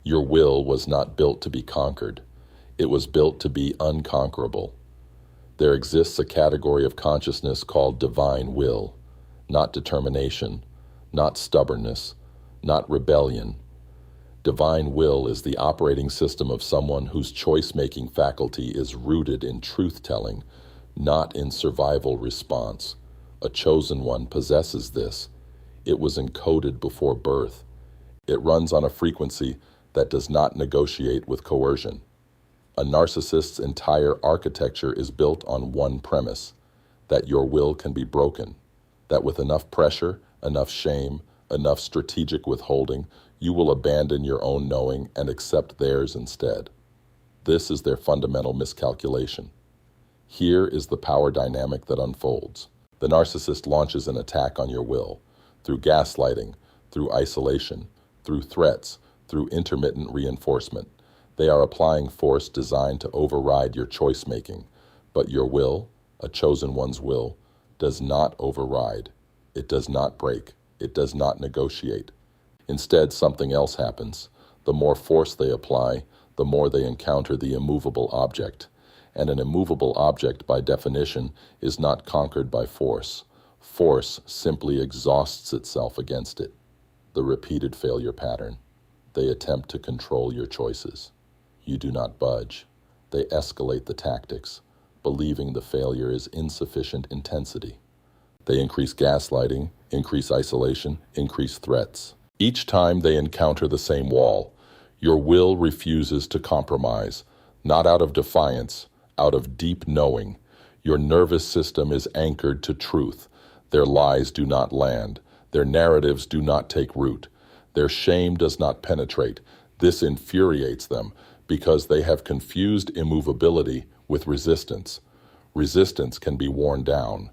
Your will was not built to be conquered. It was built to be unconquerable. There exists a category of consciousness called divine will, not determination, not stubbornness, not rebellion. Divine will is the operating system of someone whose choice-making faculty is rooted in truth-telling, not in survival response. A chosen one possesses this. It was encoded before birth. It runs on a frequency that does not negotiate with coercion. A narcissist's entire architecture is built on one premise, that your will can be broken, that with enough pressure, enough shame, enough strategic withholding, you will abandon your own knowing and accept theirs instead. This is their fundamental miscalculation. Here is the power dynamic that unfolds. The narcissist launches an attack on your will, through gaslighting, through isolation, through threats, through intermittent reinforcement. They are applying force designed to override your choice-making, but your will, a chosen one's will, does not override. It does not break. It does not negotiate. Instead, something else happens. The more force they apply, the more they encounter the immovable object. And an immovable object, by definition, is not conquered by force. Force simply exhausts itself against it. The repeated failure pattern. They attempt to control your choices. You do not budge. They escalate the tactics, believing the failure is insufficient intensity. They increase gaslighting, increase isolation, increase threats. Each time they encounter the same wall, your will refuses to compromise, not out of defiance, out of deep knowing. Your nervous system is anchored to truth. Their lies do not land. Their narratives do not take root. Their shame does not penetrate. This infuriates them because they have confused immovability with resistance. Resistance can be worn down.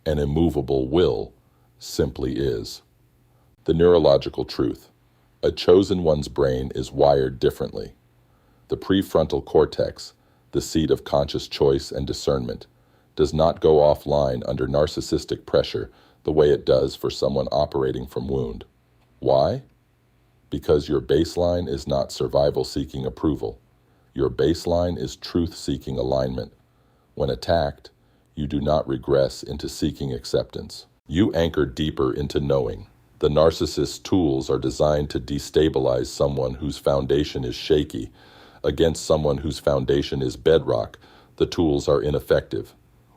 An immovable will simply is. The neurological truth. A chosen one's brain is wired differently. The prefrontal cortex, the seat of conscious choice and discernment, does not go offline under narcissistic pressure the way it does for someone operating from wound. Why? Because your baseline is not survival-seeking approval. Your baseline is truth-seeking alignment. When attacked, you do not regress into seeking acceptance. You anchor deeper into knowing. The narcissist's tools are designed to destabilize someone whose foundation is shaky. Against someone whose foundation is bedrock, the tools are ineffective.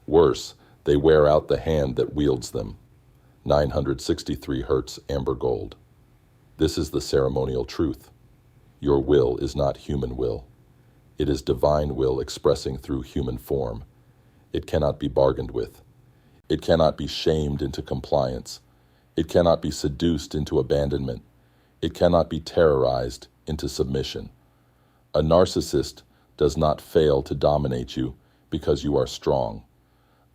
Worse, they wear out the hand that wields them. 963 Hertz Amber Gold. This is the ceremonial truth. Your will is not human will. It is divine will expressing through human form. It cannot be bargained with. It cannot be shamed into compliance. It cannot be seduced into abandonment. It cannot be terrorized into submission. A narcissist does not fail to dominate you because you are strong.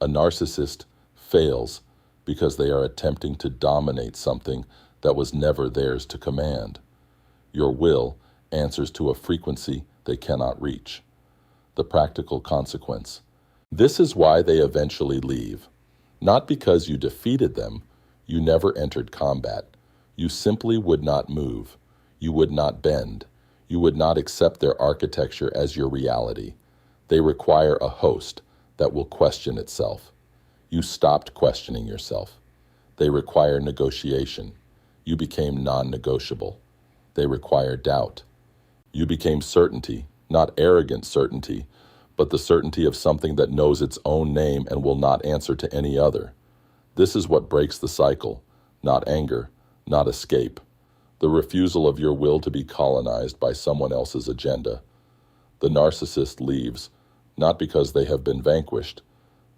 A narcissist fails because they are attempting to dominate something that was never theirs to command. Your will answers to a frequency they cannot reach. The practical consequence. This is why they eventually leave. Not because you defeated them. You never entered combat. You simply would not move. You would not bend. You would not accept their architecture as your reality. They require a host that will question itself. You stopped questioning yourself. They require negotiation. You became non-negotiable. They require doubt. You became certainty, not arrogant certainty, but the certainty of something that knows its own name and will not answer to any other. This is what breaks the cycle, not anger, not escape. The refusal of your will to be colonized by someone else's agenda. The narcissist leaves, not because they have been vanquished,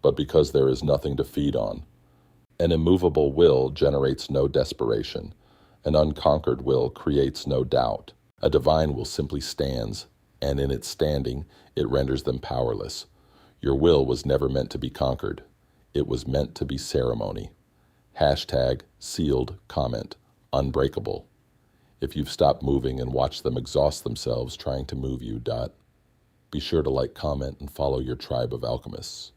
but because there is nothing to feed on. An immovable will generates no desperation. An unconquered will creates no doubt. A divine will simply stands, and in its standing, it renders them powerless. Your will was never meant to be conquered. It was meant to be ceremony. #sealed comment, unbreakable. If you've stopped moving and watched them exhaust themselves trying to move you, be sure to like, comment, and follow your tribe of alchemists.